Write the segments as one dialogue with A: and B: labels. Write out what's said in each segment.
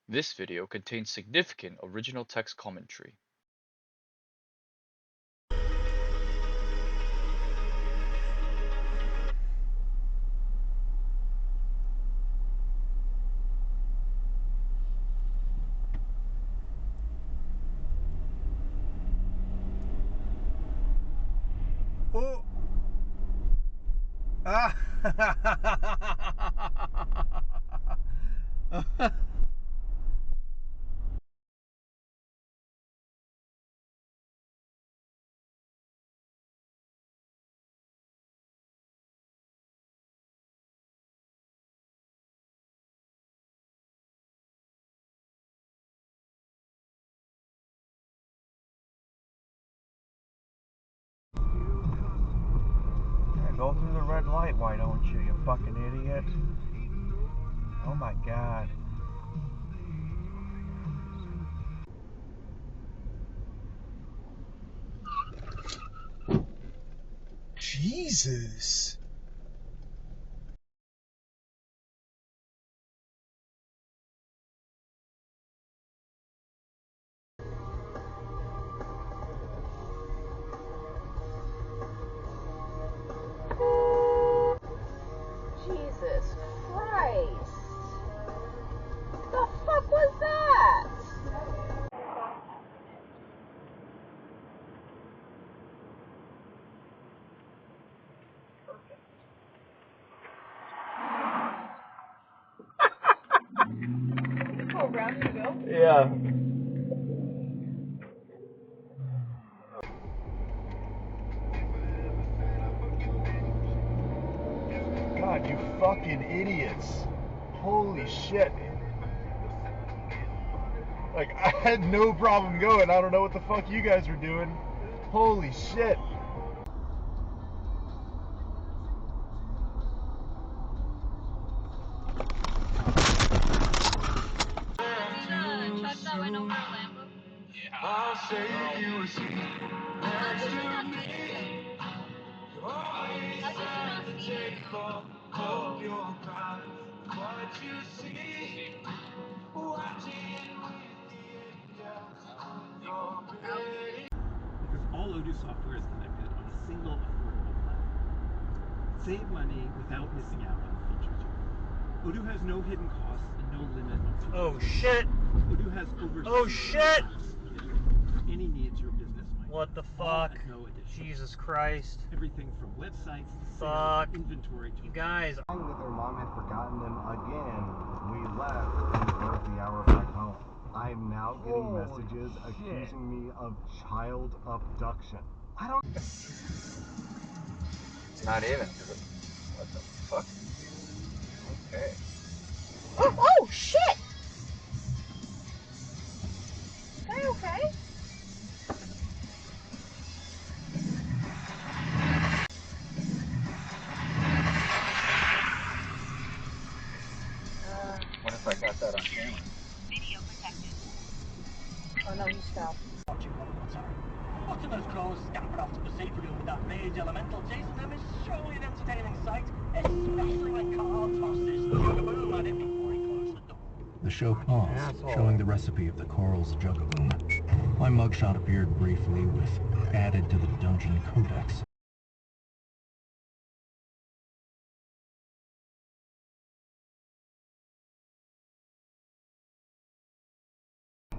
A: This video contains significant original text commentary.
B: Oh! Ah! Go through the red light, why don't you, you fucking idiot? Oh my god. Jesus!
C: Jesus Christ! The fuck was that? Oh, round you go?
B: Yeah. God, you fucking idiots. Holy shit. Like, I had no problem going. I don't know what the fuck you guys were doing. Holy shit. I'll say you were sweet next to me. You always had to take hope your pride. What you see, watching with the angels on your bed.
D: Because all Odoo software is connected on a single affordable platform. Save money without missing out on the features you want. Odoo has no hidden costs and no limit on features.
B: Oh shit!
D: Odoo has over
B: Oh,
D: 60
B: shit!
D: apps for any needs your business might
B: What the
D: have, all
B: fuck?
D: at no addition.
B: Jesus Christ.
D: Everything from websites to
B: Fuck.
D: sales, inventory to
B: You guys.
E: That her mom had forgotten them again, we left and drove the hour back home. I am now getting
B: Holy
E: messages
B: shit.
E: accusing me of child abduction. I don't.
A: Not even. What the fuck? Okay.
C: Oh shit! Are you okay?
A: What if I got that on camera?
C: Oh no, he stopped.
F: Watching those crows scamper off to the seafood with that rage elemental chasing them is surely an entertaining sight, especially when Carl tosses Jugaboom at him before he closed the door.
G: The show paused, showing the recipe of the Coral's Jugaboom. My mugshot appeared briefly with added to the dungeon codex.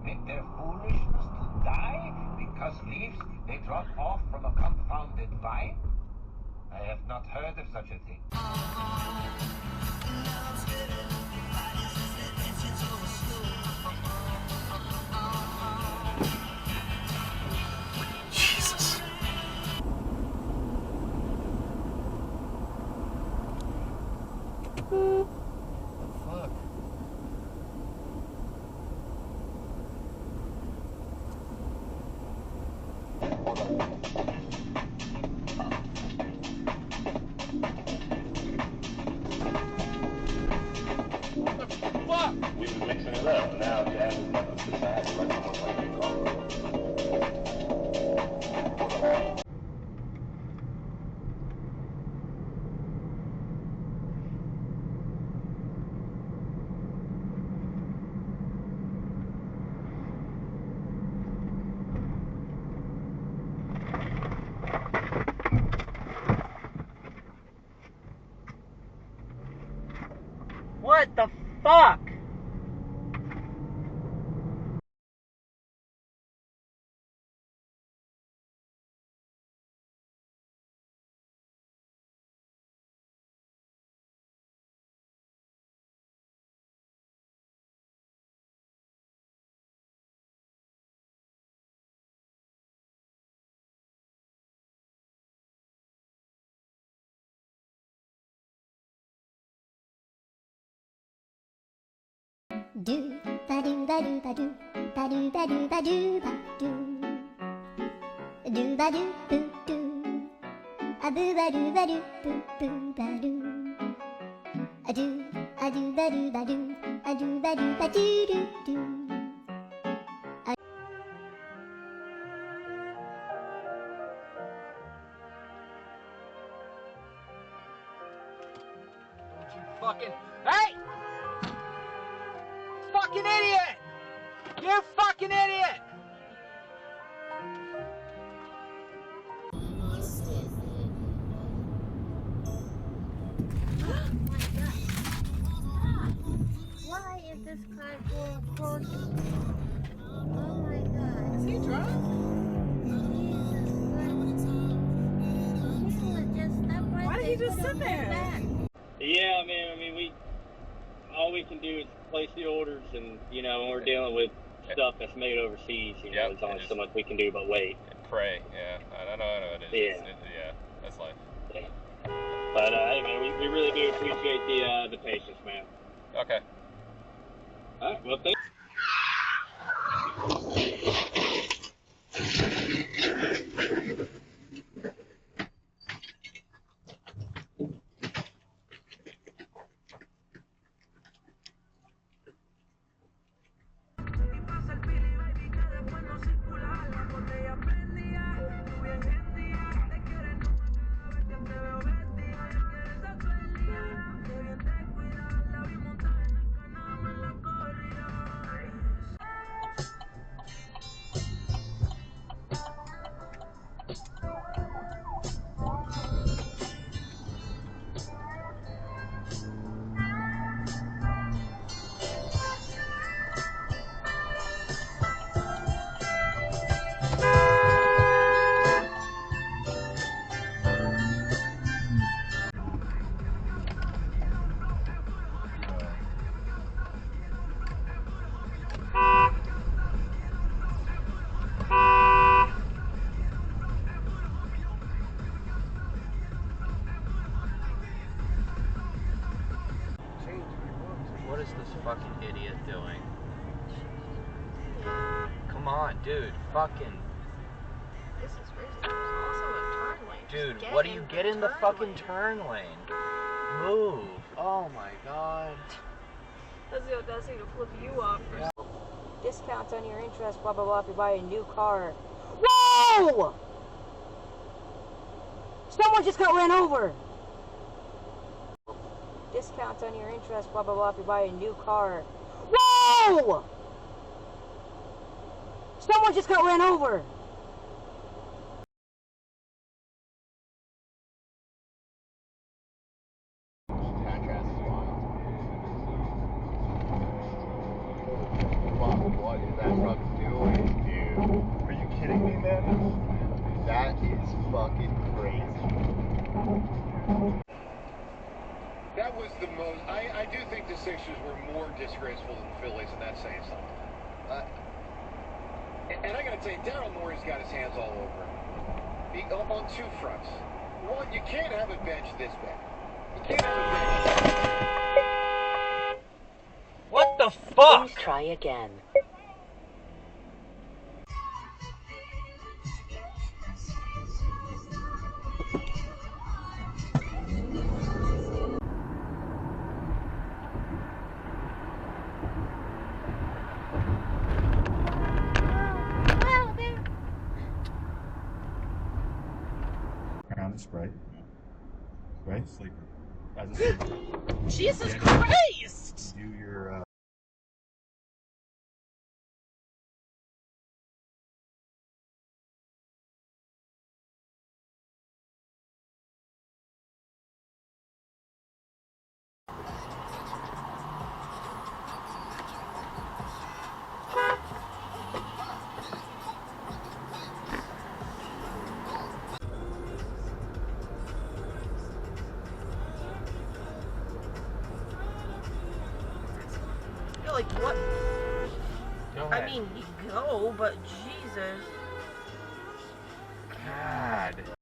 H: Make their foolishness to die because leaves they drop off from a confounded vine? I have not heard of such a thing.
B: Jesus. Fuck.
I: We were mixing it up. Now Jazz is like decided like almost like a golf.
B: Do ba do ba do ba do ba do ba do ba do ba do ba do boo do a boo ba do ba do boo boo ba do a do ba do ba do a do ba do ba do do do.
J: Fucking hey! Fucking idiot! You fucking idiot!
B: Why is this car going close? Oh my god. Is he drunk?
C: Why did he just sit there?
K: Yeah, man, I mean, all we can do is place the orders, and, you know, when we're dealing with stuff that's made overseas, you know, there's only so much we can do but wait.
A: Pray, yeah. I know it is.
K: Yeah.
A: Yeah, that's life.
K: Yeah. But, hey, man, we really do appreciate the patience, man.
A: Okay.
K: All right, well, thank
J: What is this fucking idiot doing? Come on, dude. Fucking.
C: This is crazy. There's also a turn lane.
J: Dude, what do you get in the fucking turn lane? Move. Oh my god.
C: Has the audacity to flip you off.
L: Discounts on your interest, blah blah blah, if you buy a new car. Whoa! Someone just got ran over! Discounts on your interest, blah blah blah, if you buy a new car. Whoa! Someone just got ran over!
E: What is that truck doing, dude? Are you kidding me, man? That is fucking crazy.
H: That was the most. I do think the Sixers were more disgraceful than the Phillies, and that's saying something. And I got to tell you, Daryl Morey's got his hands all over him. On two fronts. One, you can't have a bench this bad. You can't have a bench.
J: What the fuck?
L: Please try again.
G: Around the spray. Right? Sleeper. As a sleeper.
C: Jesus Christ!
G: Do your,
C: Like, what?
J: Go ahead.
C: I mean, you go, but Jesus.
J: God.